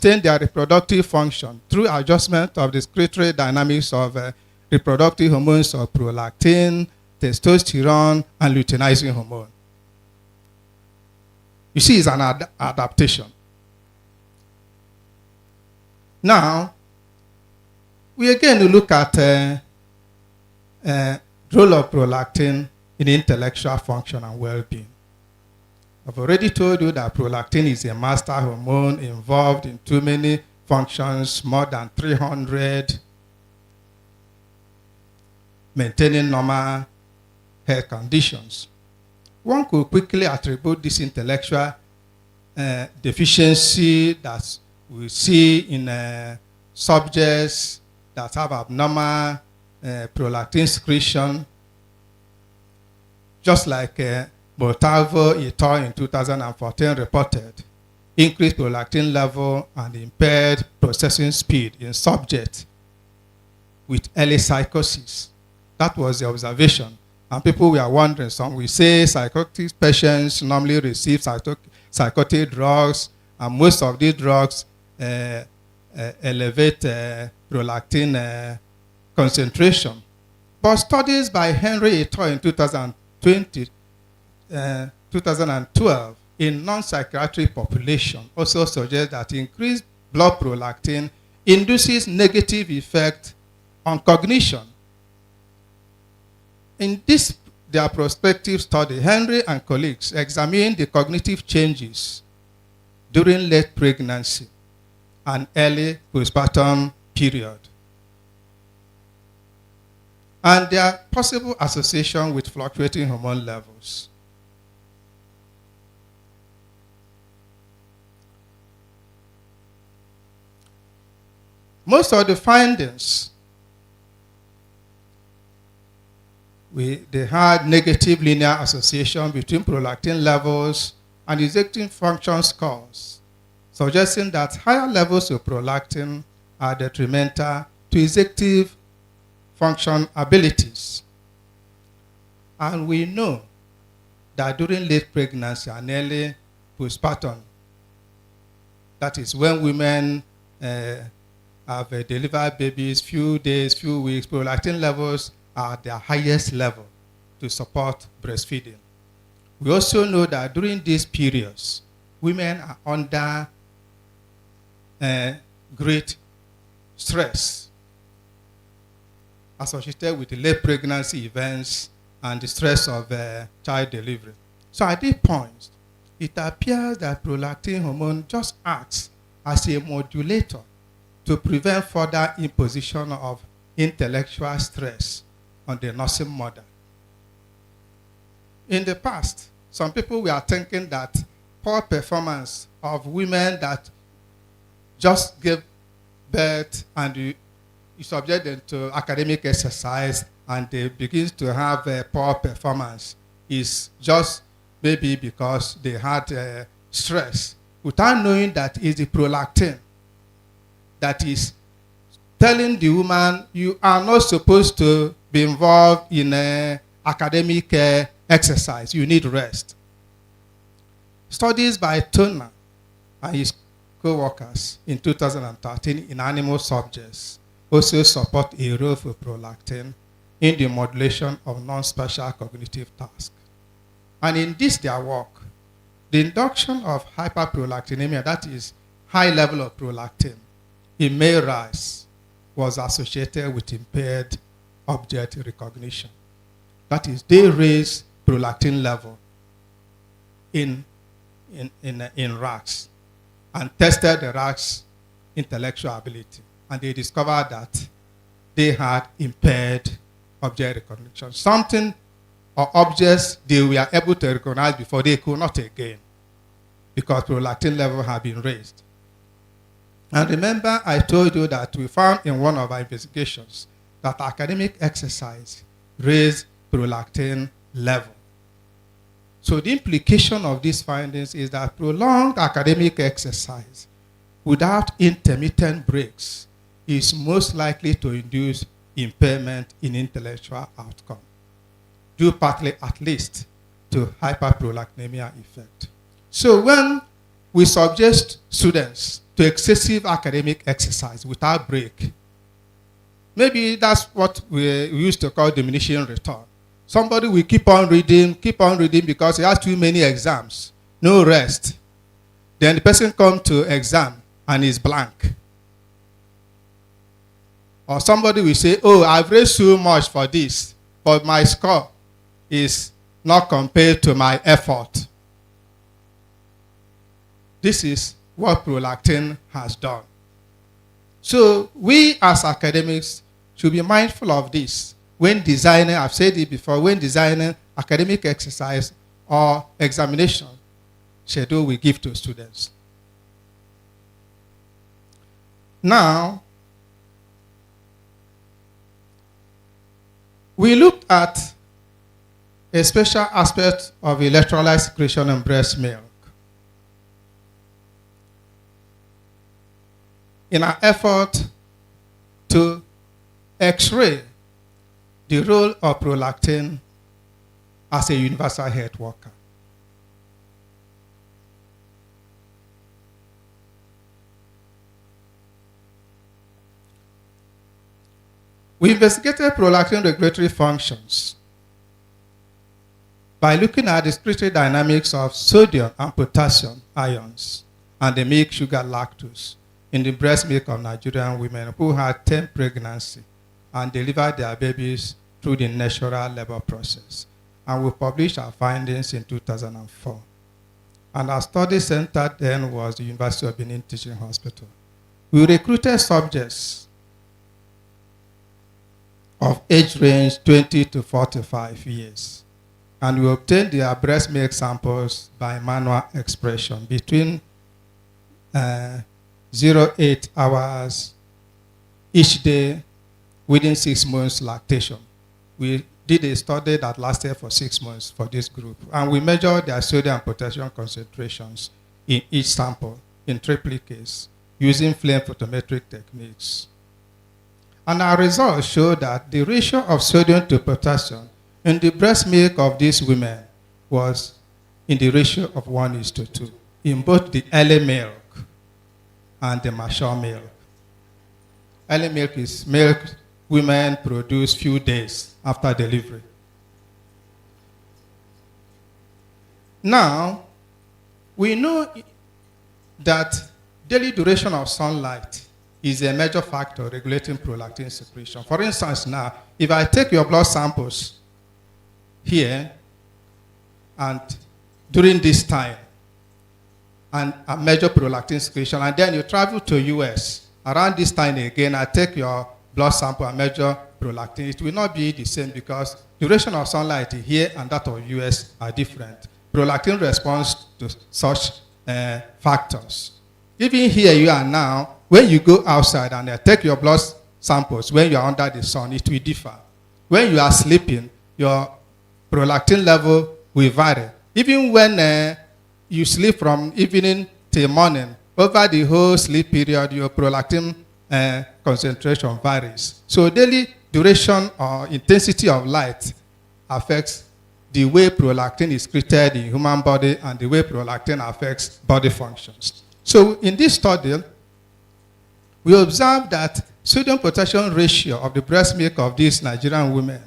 sustain their reproductive function through adjustment of the excretory dynamics of reproductive hormones of prolactin, testosterone, and luteinizing hormone. You see, it's an adaptation. Now, we again look at role of prolactin in intellectual function and well-being. I've already told you that prolactin is a master hormone involved in too many functions, more than 300, maintaining normal health conditions. One could quickly attribute this intellectual deficiency that we see in subjects that have abnormal prolactin secretion, just like Boltavo et al. In 2014 reported increased prolactin level and impaired processing speed in subjects with early psychosis. That was the observation. And people were wondering, some will say psychotic patients normally receive psychotic drugs, and most of these drugs elevate prolactin concentration. But studies by Henry et al. In 2012 in non-psychiatric population also suggest that increased blood prolactin induces negative effect on cognition. In this, their prospective study, Henry and colleagues examined the cognitive changes during late pregnancy and early postpartum period, and their possible association with fluctuating hormone levels. Most of the findings, they had negative linear association between prolactin levels and executive function scores, suggesting that higher levels of prolactin are detrimental to executive function abilities. And we know that during late pregnancy and early postpartum, that is when women have delivered babies, few days, few weeks, prolactin levels are at their highest level to support breastfeeding. We also know that during these periods, women are under great stress associated with the late pregnancy events and the stress of child delivery. So at this point, it appears that prolactin hormone just acts as a modulator to prevent further imposition of intellectual stress on the nursing mother. In the past, some people were thinking that poor performance of women that just gave birth and you subject them to academic exercise and they begin to have a poor performance is just maybe because they had stress, without knowing that it's the prolactin that is telling the woman, you are not supposed to be involved in academic exercise. You need rest. Studies by Turner and his co-workers in 2013 in animal subjects also support a role for prolactin in the modulation of non-spatial cognitive tasks. And in this, their work, the induction of hyperprolactinemia, that is high level of prolactin, in male rats was associated with impaired object recognition. That is, they raised prolactin level in rats and tested the rats' intellectual ability. And they discovered that they had impaired object recognition. Something or objects they were able to recognize before, they could not again because prolactin level had been raised. And remember, I told you that we found in one of our investigations that academic exercise raised prolactin level. So the implication of these findings is that prolonged academic exercise without intermittent breaks is most likely to induce impairment in intellectual outcome, due partly at least to hyperprolactinemia effect. So when we subject students to excessive academic exercise without break. Maybe that's what we used to call diminishing return. Somebody will keep on reading because he has too many exams, no rest. Then the person comes to exam and is blank. Or somebody will say, oh, I've read so much for this, but my score is not compared to my effort. This is what Prolactin has done. So we as academics should be mindful of this when designing, I've said it before, when designing academic exercise or examination schedule we give to students. Now, we looked at a special aspect of electrolyte secretion in breast milk. In our effort to X-ray the role of prolactin as a universal health worker. We investigated prolactin regulatory functions by looking at the respiratory dynamics of sodium and potassium ions and the milk sugar lactose in the breast milk of Nigerian women who had 10 pregnancies and delivered their babies through the natural labor process. And we published our findings in 2004. And our study center then was the University of Benin Teaching Hospital. We recruited subjects of age range 20 to 45 years. And we obtained their breast milk samples by manual expression between 0.8 hours each day within 6 months lactation. We did a study that lasted for 6 months for this group. And we measured their sodium and potassium concentrations in each sample in triplicates using flame photometric techniques. And our results show that the ratio of sodium to potassium in the breast milk of these women was in the ratio of 1:2 in both the early milk and the mature milk. Early milk is milk women produce few days after delivery. Now, we know that daily duration of sunlight is a major factor regulating prolactin secretion. For instance, now, if I take your blood samples here and during this time and I measure prolactin secretion, and then you travel to US around this time again, I take your blood sample and measure prolactin, it will not be the same because duration of sunlight here and that of US are different. Prolactin responds to such factors. Even here you are now, when you go outside and take your blood samples, when you are under the sun, it will differ. When you are sleeping, your prolactin level will vary. Even when you sleep from evening till morning, over the whole sleep period, your prolactin concentration varies. So daily duration or intensity of light affects the way prolactin is secreted in human body and the way prolactin affects body functions. So in this study, we observed that sodium-potassium ratio of the breast milk of these Nigerian women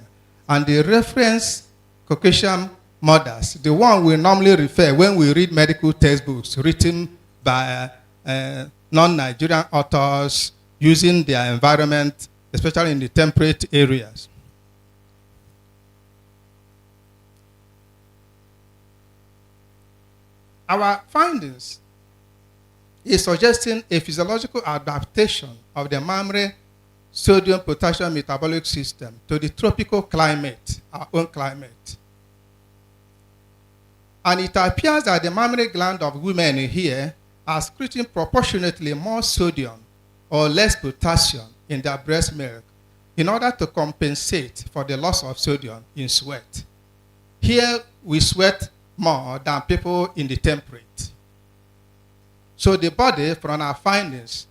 and the reference Caucasian mothers, the one we normally refer when we read medical textbooks written by non-Nigerian authors using their environment, especially in the temperate areas. Our findings is suggesting a physiological adaptation of the mammary sodium-potassium metabolic system to the tropical climate, our own climate. And it appears that the mammary gland of women here are secreting proportionately more sodium or less potassium in their breast milk in order to compensate for the loss of sodium in sweat. Here we sweat more than people in the temperate. So the body, from our findings,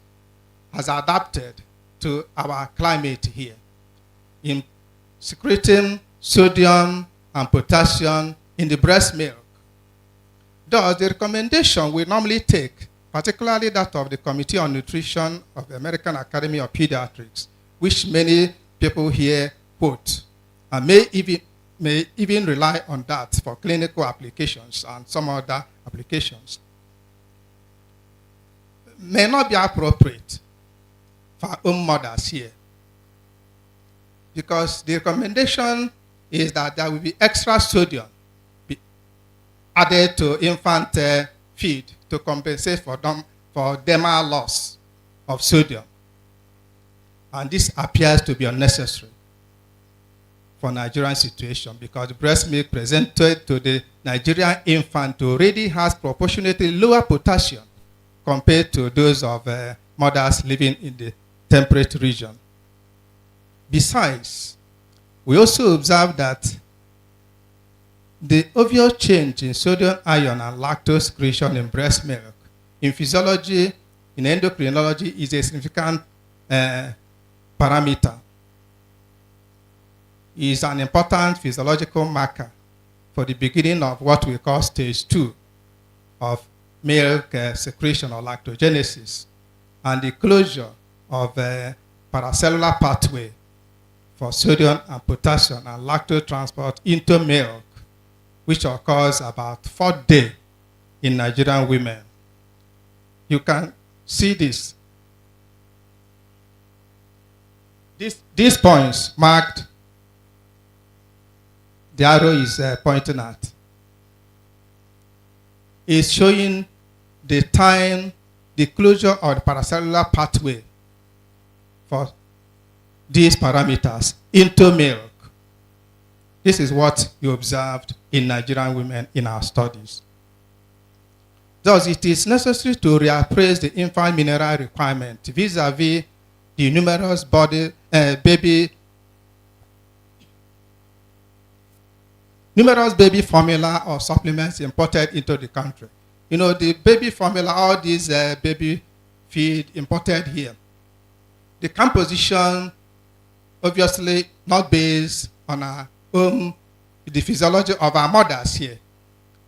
has adapted to our climate here in secreting sodium and potassium in the breast milk. Thus, the recommendation we normally take, particularly that of the Committee on Nutrition of the American Academy of Pediatrics, which many people here quote, and may even rely on that for clinical applications and some other applications, may not be appropriate for our own mothers here. Because the recommendation is that there will be extra sodium added to infant feed to compensate for dermal loss of sodium. And this appears to be unnecessary for Nigerian situation because breast milk presented to the Nigerian infant already has proportionately lower potassium compared to those of mothers living in the temperate region. Besides, we also observe that the obvious change in sodium ion and lactose secretion in breast milk in physiology, in endocrinology, is a significant parameter. It is an important physiological marker for the beginning of what we call stage 2 of milk secretion or lactogenesis and the closure of paracellular pathway for sodium and potassium and lactose transport into milk, which occurs about 4th day in Nigerian women. You can see this. These points marked, the arrow is pointing at, is showing the time, the closure of the paracellular pathway for these parameters into milk. This is what you observed in Nigerian women in our studies. Thus, it is necessary to reappraise the infant mineral requirement vis-a-vis the numerous baby formula or supplements imported into the country. You know, the baby formula, all these baby feed imported here, the composition obviously not based on our own, the physiology of our mothers here,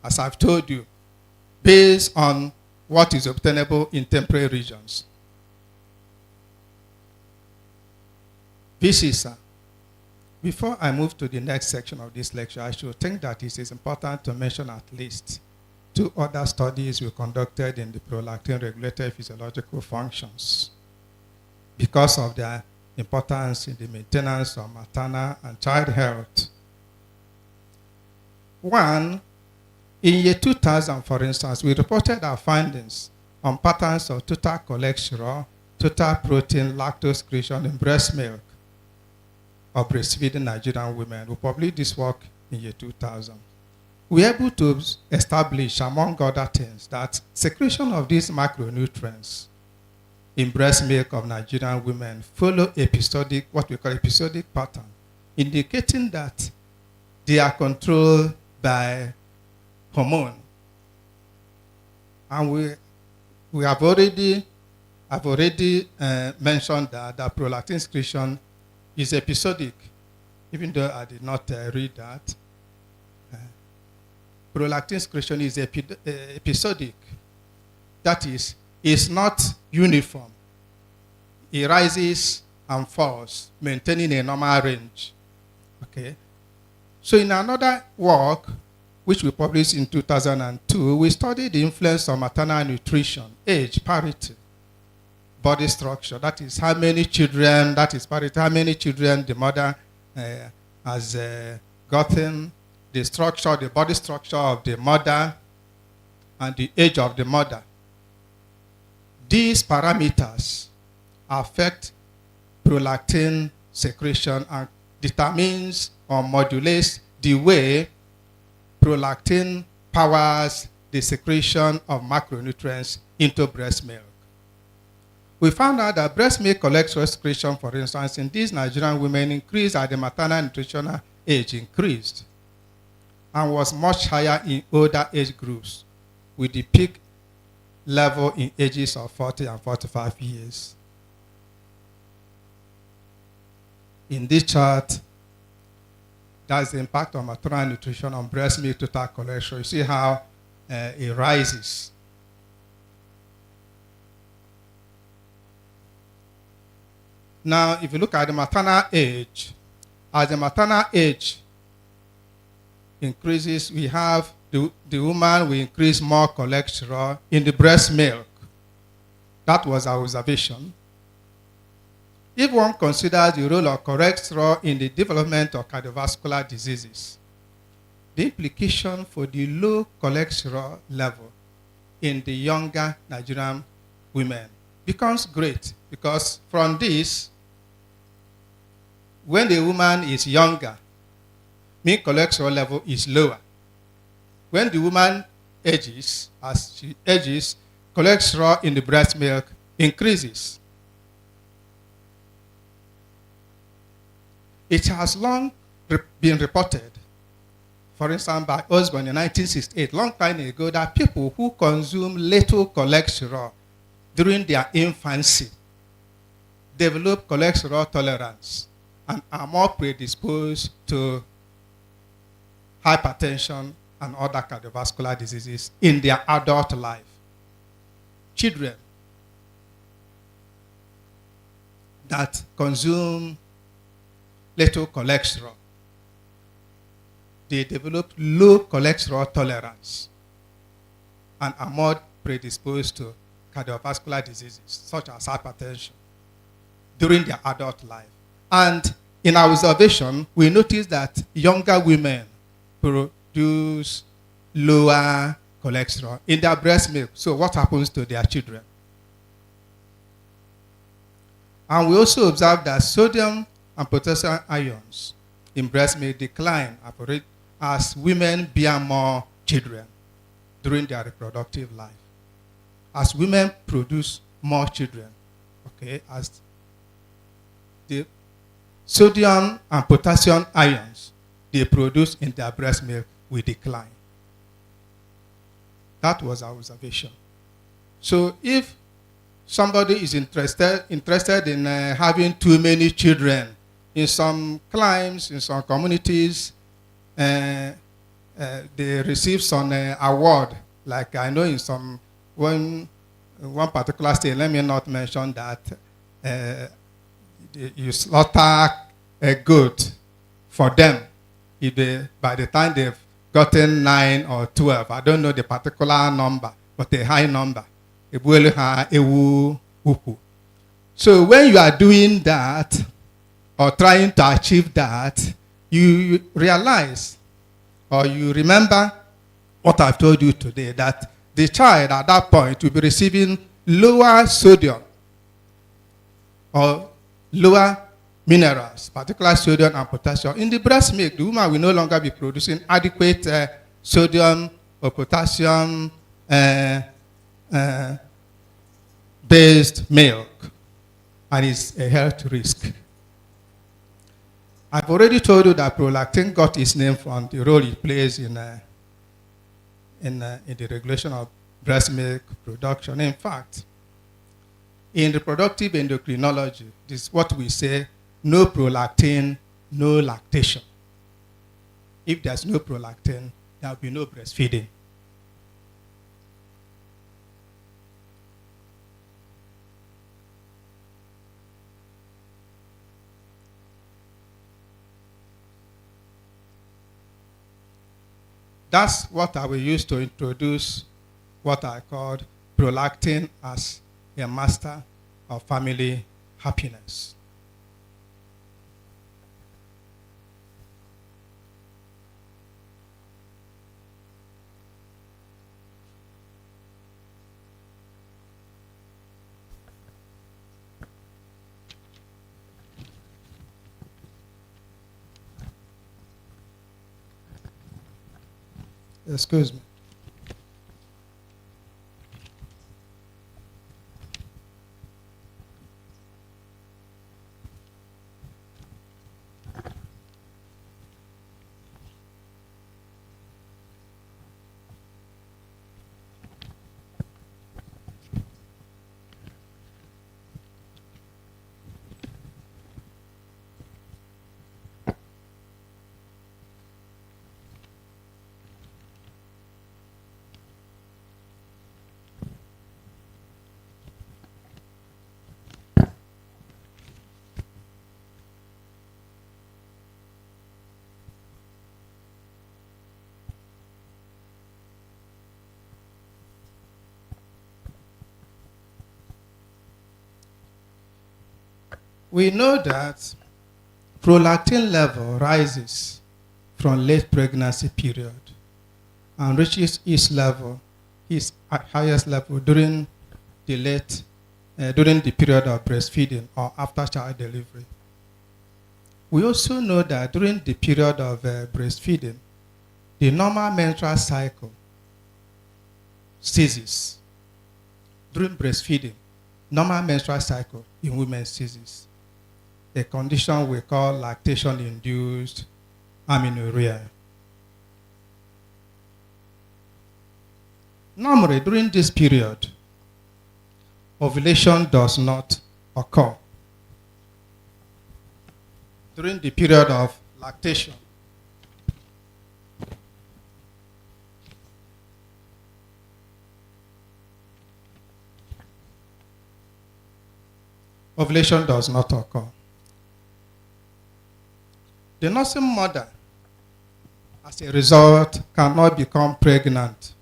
as I've told you, based on what is obtainable in temperate regions. This is, before I move to the next section of this lecture, I should think that it is important to mention at least 2 other studies we conducted in the prolactin regulated physiological functions because of their importance in the maintenance of maternal and child health. One, in year 2000, for instance, we reported our findings on patterns of total cholesterol, total protein, lactose secretion in breast milk of breastfeeding Nigerian women. We published this work in year 2000. We were able to establish, among other things, that secretion of these macronutrients in breast milk of Nigerian women follow episodic, what we call episodic pattern, indicating that they are controlled by hormone. And I've already mentioned that the prolactin secretion is episodic, even though I did not read that. Prolactin secretion is episodic. That is, it's not uniform. It rises and falls, maintaining a normal range. Okay. So in another work, which we published in 2002, we studied the influence of maternal nutrition, age, parity, body structure. That is how many children, that is parity, how many children the mother has gotten, the structure, the body structure of the mother, and the age of the mother. These parameters affect prolactin secretion and determines or modulates the way prolactin powers the secretion of macronutrients into breast milk. We found out that breast milk cholesterol secretion, for instance, in these Nigerian women increased as the maternal nutritional age increased and was much higher in older age groups, with the peak level in ages of 40 and 45 years. In this chart, that's the impact of maternal nutrition on breast milk total cholesterol. You see how it rises. Now, if you look at the maternal age, as the maternal age increases, we have the woman will increase more cholesterol in the breast milk. That was our observation. If one considers the role of cholesterol in the development of cardiovascular diseases, the implication for the low cholesterol level in the younger Nigerian women becomes great, because from this, when the woman is younger, mean cholesterol level is lower. When the woman ages, as she ages, cholesterol in the breast milk increases. It has long been reported, for instance, by Osborne in 1968, long time ago, that people who consume little cholesterol during their infancy develop cholesterol tolerance and are more predisposed to hypertension and other cardiovascular diseases in their adult life. Children that consume little cholesterol, they develop low cholesterol tolerance and are more predisposed to cardiovascular diseases such as hypertension during their adult life. And in our observation, we noticed that younger women produce lower cholesterol in their breast milk. So what happens to their children? And we also observed that sodium and potassium ions in breast milk decline as women bear more children during their reproductive life. As women produce more children, okay, as the sodium and potassium ions they produce in their breast milk will decline. That was our observation. So if somebody is interested in having too many children, in some climes, in some communities, they receive some award. Like I know in one particular state, let me not mention that, you slaughter a goat for them. By the time they've gotten 9 or 12, I don't know the particular number, but a high number. So when you are doing that, or trying to achieve that, you realize, or you remember what I've told you today, that the child at that point will be receiving lower sodium or lower minerals, particularly sodium and potassium. In the breast milk, the woman will no longer be producing adequate sodium or potassium based milk, and it's a health risk. I've already told you that prolactin got its name from the role it plays in the regulation of breast milk production. In fact, in reproductive endocrinology, this is what we say: no prolactin, no lactation. If there's no prolactin, there will be no breastfeeding. That's what I will use to introduce what I called prolactin as a master of family happiness. Excuse me. We know that prolactin level rises from late pregnancy period and reaches its highest level during the period of breastfeeding or after child delivery. We also know that during the period of breastfeeding, the normal menstrual cycle ceases. During breastfeeding, normal menstrual cycle in women ceases, a condition we call lactation-induced amenorrhea. Normally, during this period, ovulation does not occur. During the period of lactation, ovulation does not occur. The nursing mother, as a result, cannot become pregnant.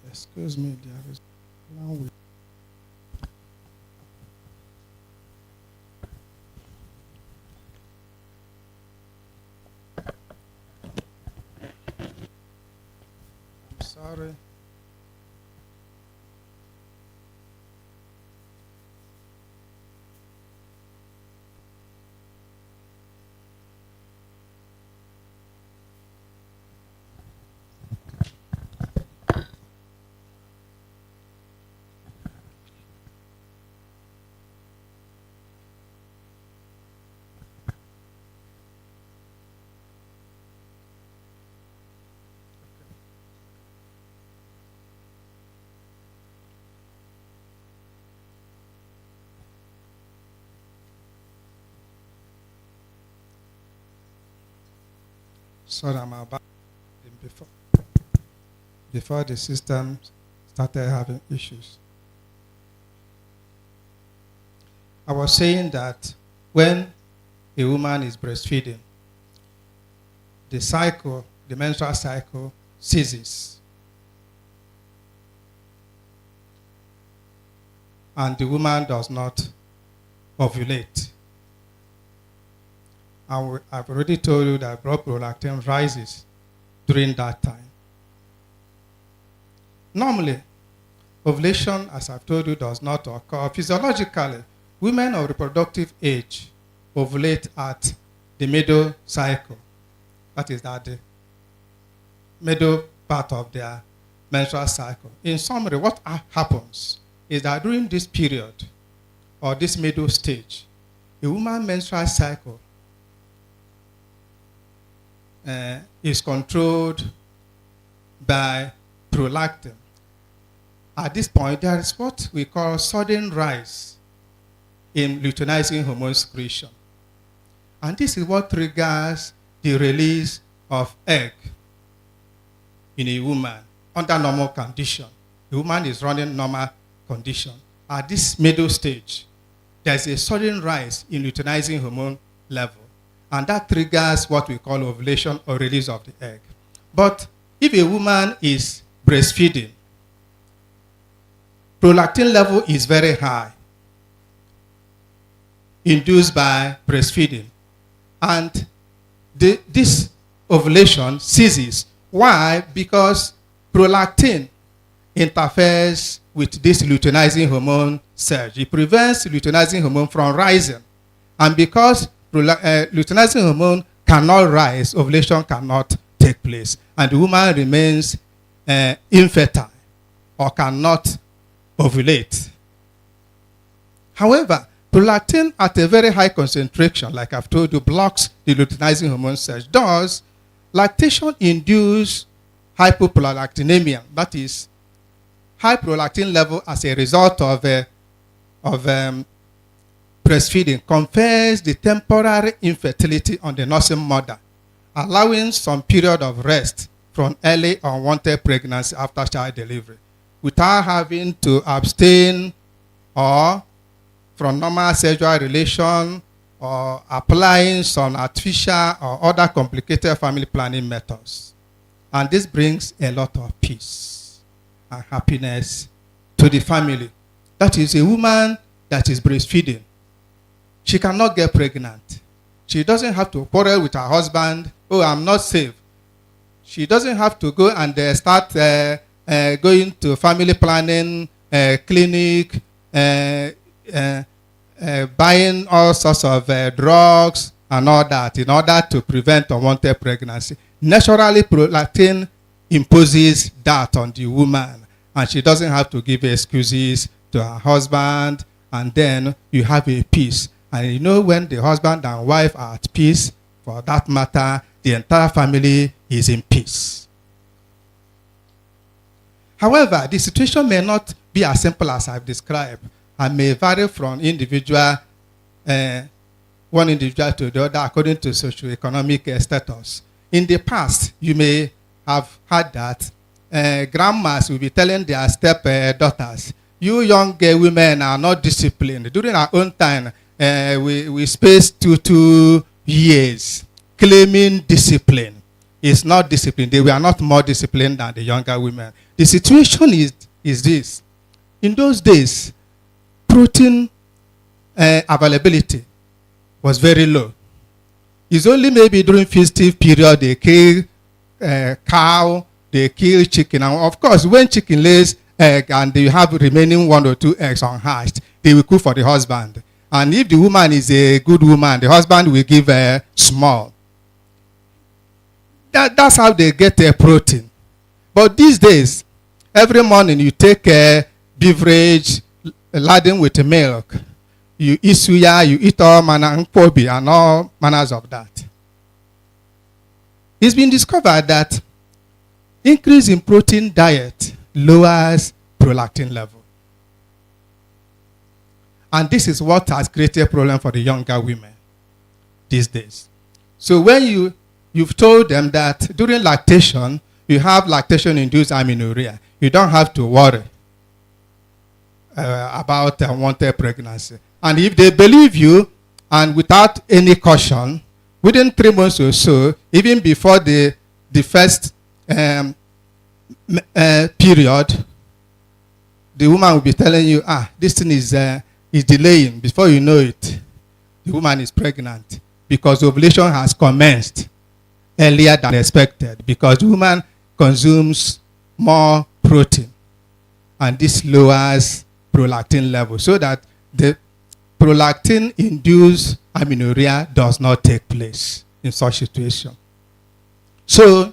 Excuse me, there is language. I'm sorry. Sorry, I'm about before the system started having issues. I was saying that when a woman is breastfeeding, the menstrual cycle ceases. And the woman does not ovulate. I've already told you that blood prolactin rises during that time. Normally, ovulation, as I've told you, does not occur. Physiologically, women of reproductive age ovulate at the middle cycle. That is at the middle part of their menstrual cycle. In summary, what happens is that during this period, or this middle stage, a woman's menstrual cycle is controlled by prolactin. At this point, there is what we call sudden rise in luteinizing hormone secretion. And this is what triggers the release of egg in a woman under normal condition. The woman is running normal condition. At this middle stage, there's a sudden rise in luteinizing hormone level. And that triggers what we call ovulation or release of the egg. But if a woman is breastfeeding, prolactin level is very high, induced by breastfeeding. And this ovulation ceases. Why? Because prolactin interferes with this luteinizing hormone surge. It prevents luteinizing hormone from rising. And because luteinizing hormone cannot rise, ovulation cannot take place. And the woman remains infertile or cannot ovulate. However, prolactin at a very high concentration, like I've told you, blocks the luteinizing hormone surge. Thus, lactation-induced hypoprolactinemia, that is, high prolactin level as a result of breastfeeding confers the temporary infertility on the nursing mother, allowing some period of rest from early unwanted pregnancy after child delivery, without having to abstain or from normal sexual relation or applying some artificial or other complicated family planning methods. And this brings a lot of peace and happiness to the family. That is, a woman that is breastfeeding, she cannot get pregnant. She doesn't have to quarrel with her husband, oh, I'm not safe. She doesn't have to go and start going to family planning clinic, buying all sorts of drugs and all that in order to prevent unwanted pregnancy. Naturally, prolactin imposes that on the woman, and she doesn't have to give excuses to her husband, and then you have a peace. And you know, when the husband and wife are at peace, for that matter, the entire family is in peace. However, the situation may not be as simple as I've described, and may vary from individual, one individual to the other according to socioeconomic status. In the past, you may have heard that grandmas will be telling their step-daughters, you young women are not disciplined. During our own time, we spaced 2 years claiming discipline. It's not discipline. They were not more disciplined than the younger women. The situation is this. In those days, protein availability was very low. It's only maybe during festive period they kill cow, they kill chicken. And of course, when chicken lays egg and they have remaining 1 or 2 eggs unhatched, they will cook for the husband. And if the woman is a good woman, the husband will give small. That's how they get their protein. But these days, every morning you take a beverage laden with milk. You eat suya, you eat all manner and all manners of that. It's been discovered that increase in protein diet lowers prolactin level. And this is what has created a problem for the younger women these days. So when you've told them that during lactation, you have lactation-induced amenorrhea, you don't have to worry about unwanted pregnancy. And if they believe you, and without any caution, within 3 months or so, even before the first period, the woman will be telling you, this thing is delaying. Before you know it, the woman is pregnant because ovulation has commenced earlier than expected, because the woman consumes more protein, and this lowers prolactin level, so that the prolactin-induced amenorrhea does not take place in such situation. So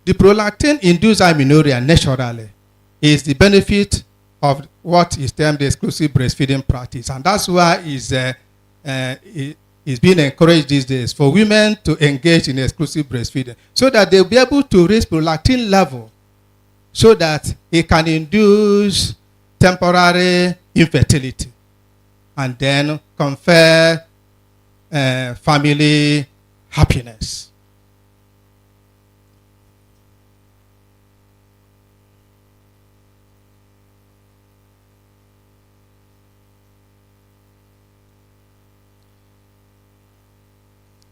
the prolactin-induced amenorrhea naturally is the benefit of what is termed the exclusive breastfeeding practice, and that's why it's being encouraged these days for women to engage in exclusive breastfeeding, so that they'll be able to raise prolactin level, so that it can induce temporary infertility and then confer family happiness.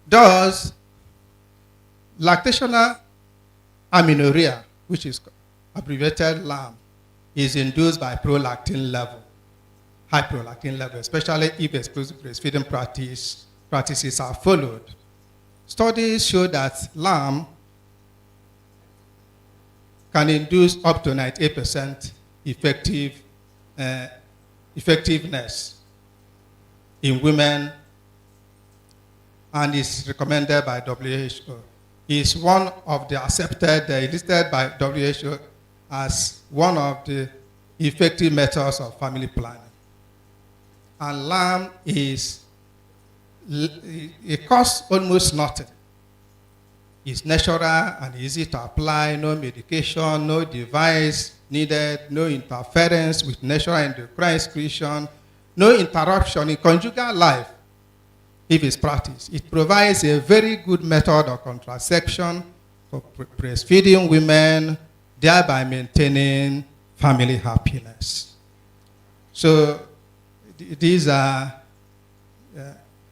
Thus, lactational amenorrhea, which is abbreviated LAM, is induced by prolactin level, high prolactin level, especially if exclusive breastfeeding practices are followed. Studies show that LAM can induce up to 98% effectiveness in women, and is recommended by WHO. Is one of the accepted, listed by WHO as one of the effective methods of family planning. And LAM it costs almost nothing. It's natural and easy to apply, no medication, no device needed, no interference with natural endocrine excretion, no interruption in conjugal life if it's practiced. It provides a very good method of contraception for breastfeeding women, thereby maintaining family happiness. So these are,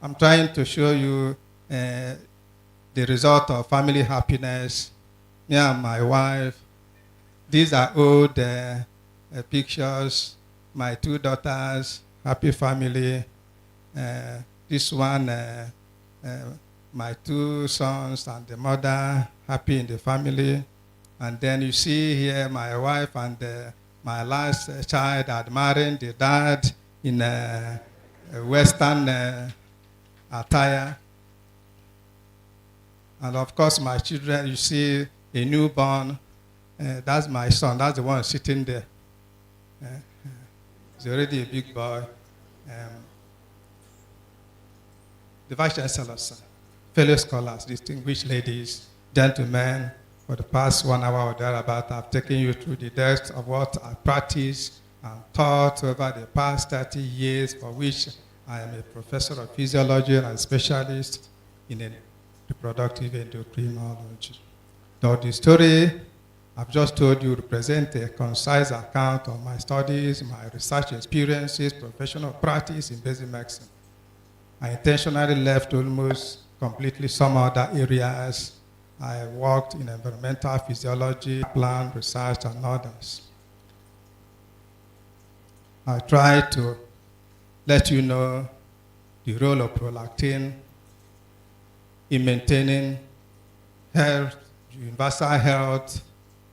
I'm trying to show you the result of family happiness. Me and my wife. These are old pictures. My 2 daughters, happy family. This one, my 2 sons and the mother, happy in the family. And then you see here my wife and my last child admiring the dad in a Western attire. And of course, my children, you see a newborn. That's my son. That's the one sitting there. He's already a big boy. The Vice Chancellor, sir, fellow scholars, distinguished ladies, gentlemen, for the past 1 hour or thereabout, I've taken you through the depths of what I practiced and taught over the past 30 years, for which I am a professor of physiology and a specialist in reproductive endocrinology. Though the story I've just told you represent a concise account of my studies, my research experiences, professional practice in basic medicine. I intentionally left almost completely some other areas. I worked in environmental physiology, plant research, and others. I tried to let you know the role of prolactin in maintaining health, universal health,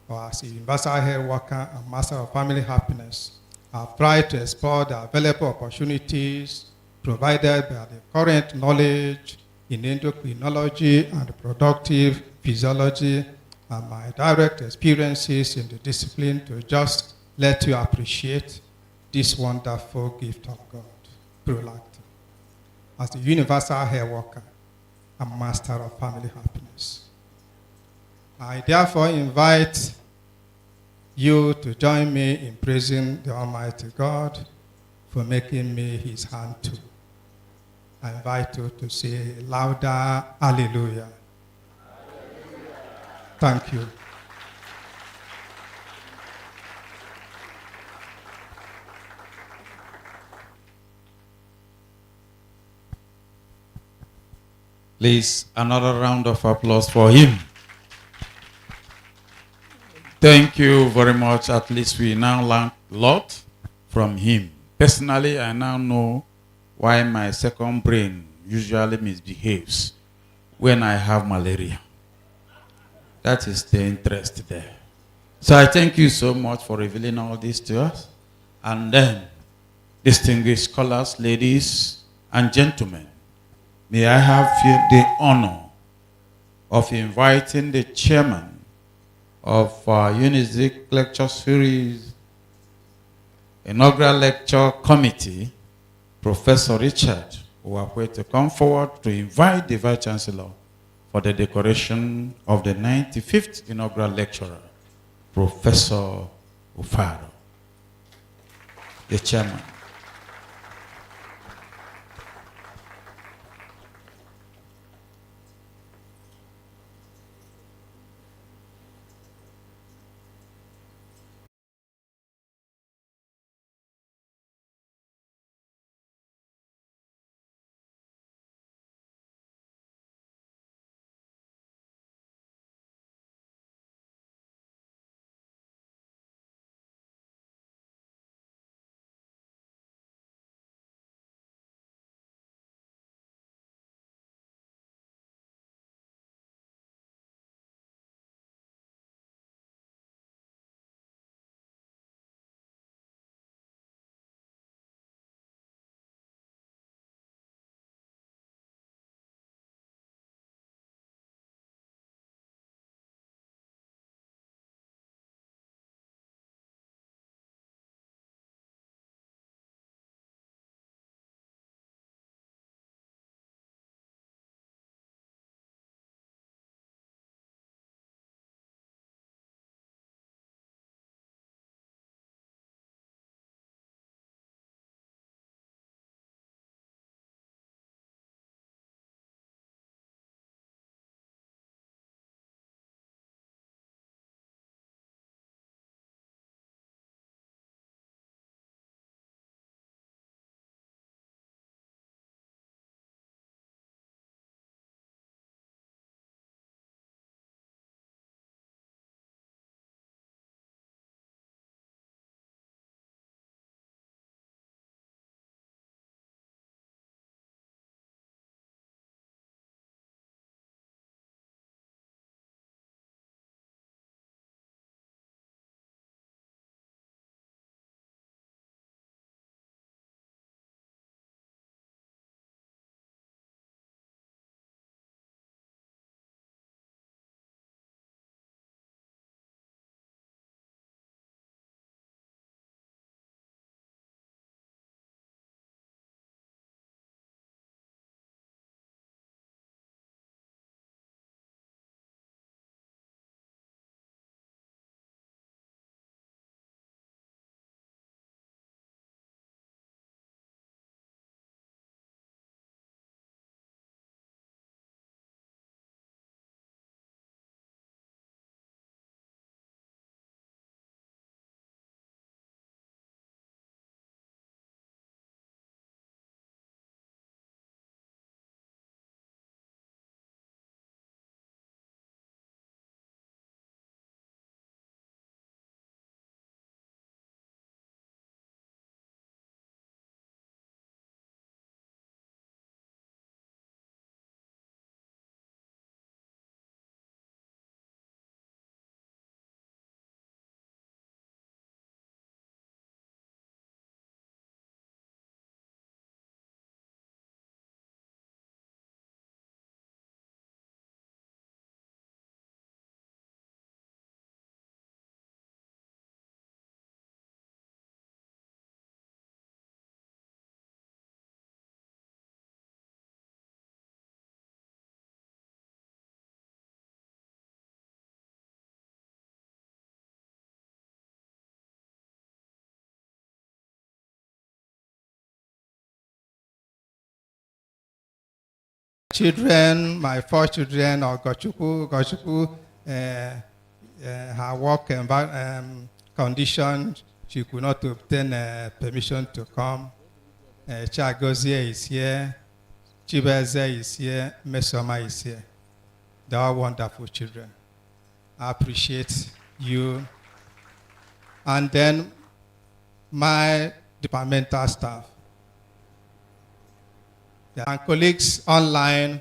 or as a universal health worker and master of family happiness. I've tried to explore the available opportunities provided by the current knowledge in endocrinology and reproductive physiology and my direct experiences in the discipline to just let you appreciate this wonderful gift of God, Prolactin, as the universal health worker and master of family happiness. I therefore invite you to join me in praising the Almighty God for making me his hand too. I invite you to say louder, hallelujah. Thank you. Please, another round of applause for him. Thank you very much. At least we now learn a lot from him. Personally, I now know why my second brain usually misbehaves when I have malaria. That is the interest there. So I thank you so much for revealing all this to us. And then, distinguished scholars, ladies and gentlemen, may I have the honor of inviting the chairman of UNIZIC Lecture Series Inaugural Lecture Committee, Professor Richard Uwakwe, to come forward to invite the Vice Chancellor for the decoration of the 95th Inaugural Lecturer, Professor Ufearo, the chairman. children, my 4 children, Gochuku, her work condition, she could not obtain permission to come. Chagozie is here, Chibueze is here, Mesoma is here. They are wonderful children. I appreciate you. And then my departmental staff and colleagues online